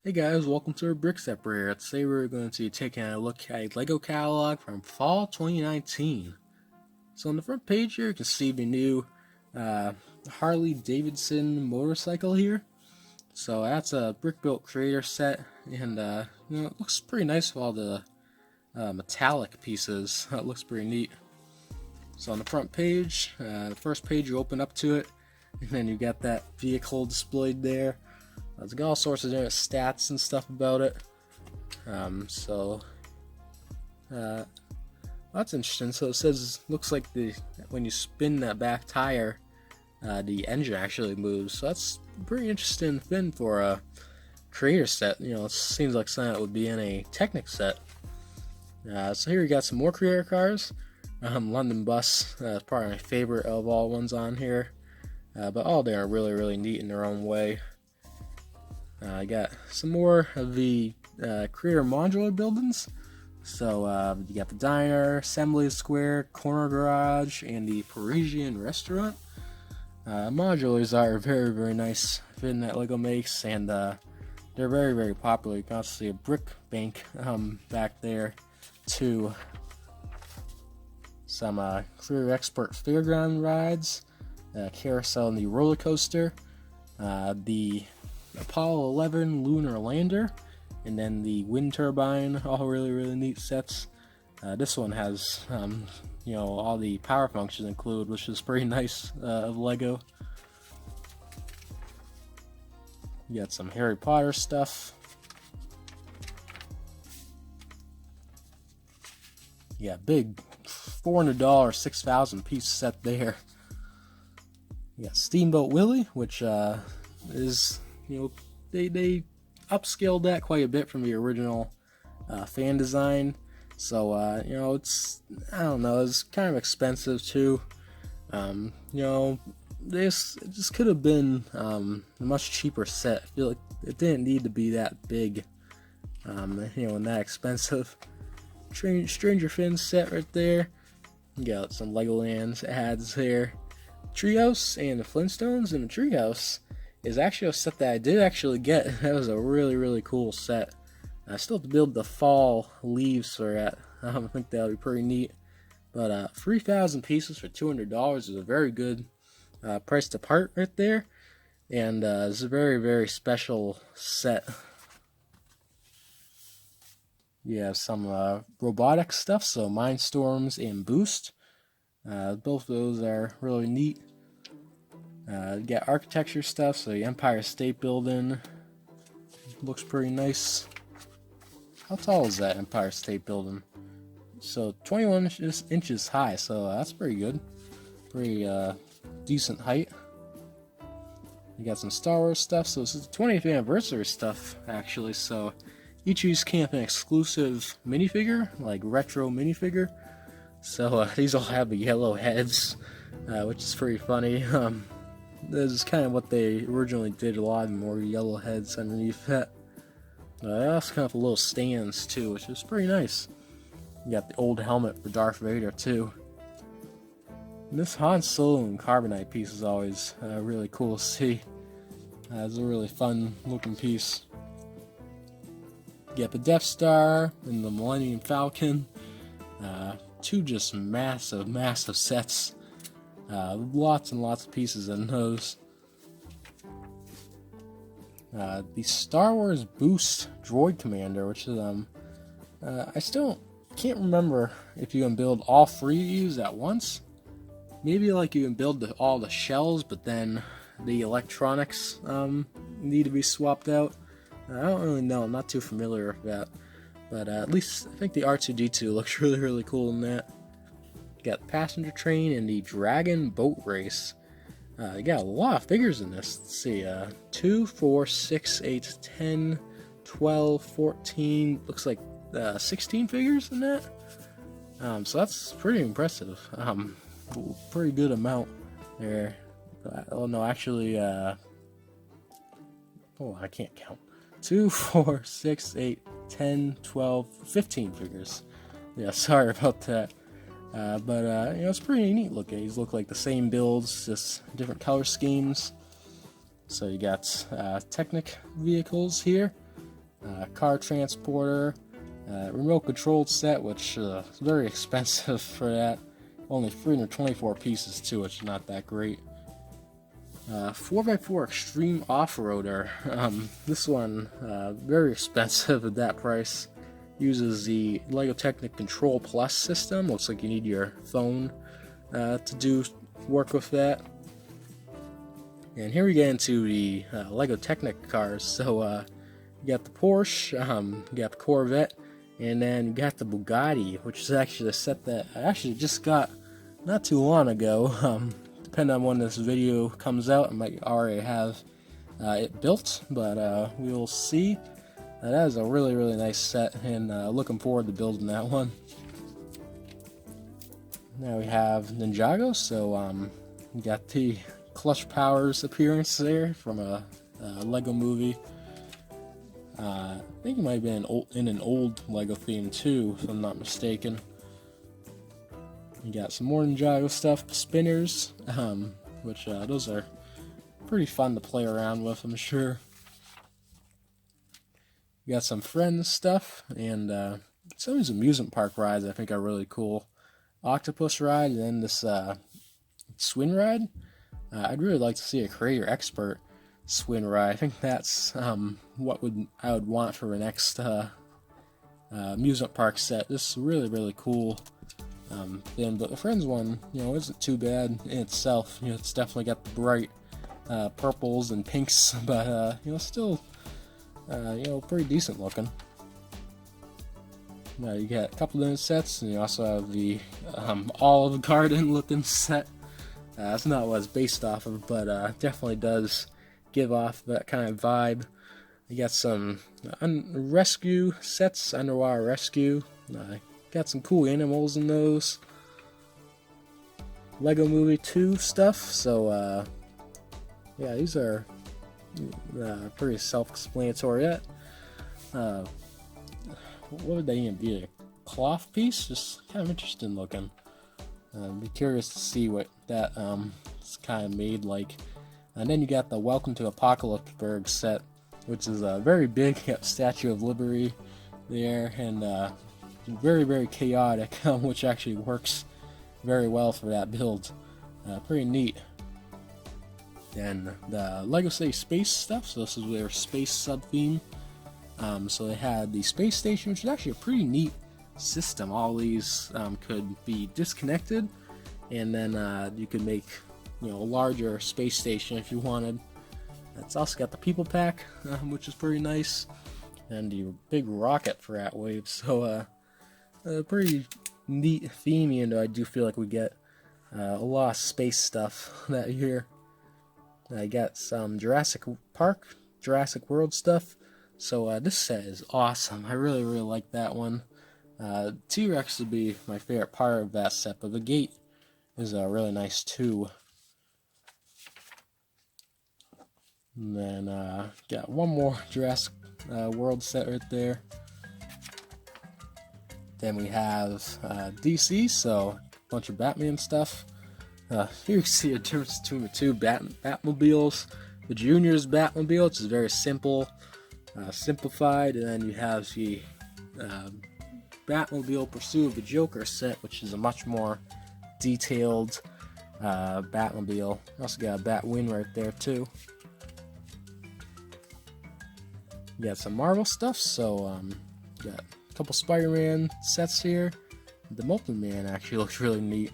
Hey guys, welcome to our Brick Separator. Today we're going to be taking a look at a LEGO catalog from fall 2019. So on the front page here, you can see the new Harley Davidson motorcycle here. So that's a brick built creator set, and it looks pretty nice with all the metallic pieces. It looks pretty neat. So on the front page, the first page you open up to it, and then you got that vehicle displayed there. It's got all sorts of different stats and stuff about it. That's interesting. So it says, looks like when you spin that back tire, the engine actually moves. So that's a pretty interesting thing for a creator set. You know, it seems like something that would be in a Technic set. So here you got some more creator cars. London Bus is probably my favorite of all ones on here. But all they are really, really neat in their own way. I got some more of the creator modular buildings. So you got the diner, assembly square, corner garage, and the Parisian restaurant. Modulars are very, very nice thing that LEGO makes, and they're very, very popular. You can also see a brick bank back there too. Some clear expert fairground rides, carousel and the roller coaster, the Apollo 11 lunar lander, and then the wind turbine. All really, really neat sets. This one has all the power functions included, which is pretty nice of LEGO. You got some Harry Potter stuff. Yeah, big $400 6,000 piece set there. You got Steamboat Willie, which is, they upscaled that quite a bit from the original fan design. So it's, I don't know, it's kind of expensive too. This just could have been a much cheaper set. I feel like it didn't need to be that big, and that expensive. Stranger Things set right there. You got some Legoland ads here. Treehouse and the Flintstones, and the Treehouse is actually a set that I did actually get. That was a really, really cool set. I still have to build the fall leaves for that. I think that would be pretty neat. But 3,000 pieces for $200 is a very good price to part right there. And it's a very, very special set. You have some robotic stuff, so Mindstorms and Boost. Both of those are really neat. You got architecture stuff, so the Empire State Building looks pretty nice. How tall is that Empire State Building? So 21 inches high, so that's pretty good. Pretty decent height. You got some Star Wars stuff, so this is the 20th anniversary stuff, actually. So each of these came with an exclusive minifigure, like retro minifigure. So these all have the yellow heads, which is pretty funny. This is kind of what they originally did, a lot more yellow heads underneath that. They also come with little stands too, which is pretty nice. You got the old helmet for Darth Vader too. And this Han Solo and Carbonite piece is always really cool to see. It's a really fun looking piece. You got the Death Star and the Millennium Falcon. Two just massive, massive sets. Lots and lots of pieces in those. The Star Wars Boost Droid Commander, which is I still can't remember if you can build all three of these at once. Maybe like you can build all the shells, but then the electronics need to be swapped out. I don't really know. I'm not too familiar with that. But at least I think the R2-D2 looks really, really cool in that. You got the passenger train and the Dragon Boat Race. You got a lot of figures in this. Let's see. 2, 4, 6, 8, 10, 12, 14. Looks like 16 figures in that. So that's pretty impressive. Pretty good amount there. Oh no, actually, I can't count. 2, 4, 6, 8, 10, 12, 15 figures. Yeah, sorry about that. But it's pretty neat looking. These look like the same builds, just different color schemes. So you got Technic vehicles here. car transporter, remote controlled set, which is very expensive for that. Only 324 pieces too, which is not that great. 4x4 Extreme Off-Roader. This one, very expensive at that price. Uses the LEGO Technic Control Plus system. Looks like you need your phone to do work with that. And here we get into the LEGO Technic cars. So you got the Porsche, you got the Corvette, and then you got the Bugatti, which is actually a set that I actually just got not too long ago. Depending on when this video comes out, I might already have it built, but we'll see. That is a really, really nice set, and looking forward to building that one. Now we have Ninjago, so we got the Clutch Powers appearance there from a LEGO movie. I think it might have been in an old LEGO theme too, if I'm not mistaken. You got some more Ninjago stuff, spinners, which those are pretty fun to play around with, I'm sure. You got some Friends stuff, and some of these amusement park rides I think are really cool. Octopus ride, and then this Swing ride. I'd really like to see a Creator Expert Swing ride. I think that's what I would want for the next amusement park set. This is really, really cool. But the Friends one, isn't too bad in itself. It's definitely got the bright purples and pinks, but still, pretty decent looking. Now you got a couple different sets, and you also have the Olive Garden looking set. That's not what it's based off of, but definitely does give off that kind of vibe. You got some rescue sets, underwater rescue. Got some cool animals in those. Lego Movie 2 stuff, so yeah, these are pretty self-explanatory. What would they even be? A cloth piece? Just kind of interesting looking. Be curious to see what that is kind of made like. And then you got the Welcome to Apocalypseburg set, which is a very big Statue of Liberty there, and very, very chaotic, which actually works very well for that build. Pretty neat. Then the LEGO City Space stuff, so this is their space sub-theme. So they had the space station, which is actually a pretty neat system. All these could be disconnected, and then you could make a larger space station if you wanted. It's also got the People Pack, which is pretty nice, and the big rocket for Atwave. So a pretty neat theme, and I do feel like we get a lot of space stuff that year. I got some Jurassic Park, Jurassic World stuff. So this set is awesome. I really, really like that one. T-Rex would be my favorite part of that set, but the gate is really nice too. And then got one more Jurassic World set right there. Then we have DC, so a bunch of Batman stuff. Here you can see a difference between the two Batmobiles. The Junior's Batmobile, which is very simple, simplified, and then you have the Batmobile Pursuit of the Joker set, which is a much more detailed Batmobile. Also got a Batwing right there too. You got some Marvel stuff, so got a couple Spider-Man sets here. The Molten Man actually looks really neat.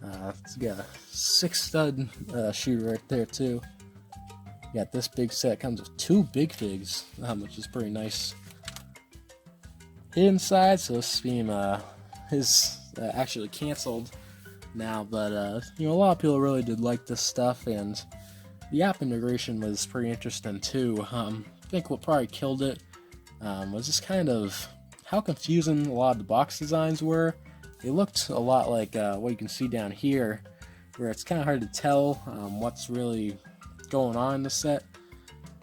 It's got a 6-stud shooter right there too. You got this big set, comes with 2 big figs, which is pretty nice. Inside, so this theme is actually canceled now, but a lot of people really did like this stuff, and the app integration was pretty interesting too. I think what probably killed it was just kind of how confusing a lot of the box designs were. They looked a lot like what you can see down here, where it's kind of hard to tell what's really going on in the set.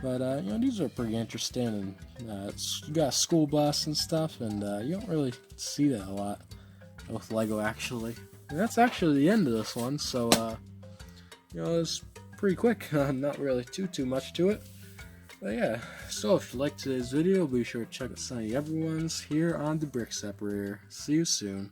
But these are pretty interesting, and you got a school bus and stuff, and you don't really see that a lot with LEGO actually. And that's actually the end of this one, so it's pretty quick. Not really too much to it. But yeah, so if you liked today's video, be sure to check out some of the other ones here on the Brick Separator. See you soon.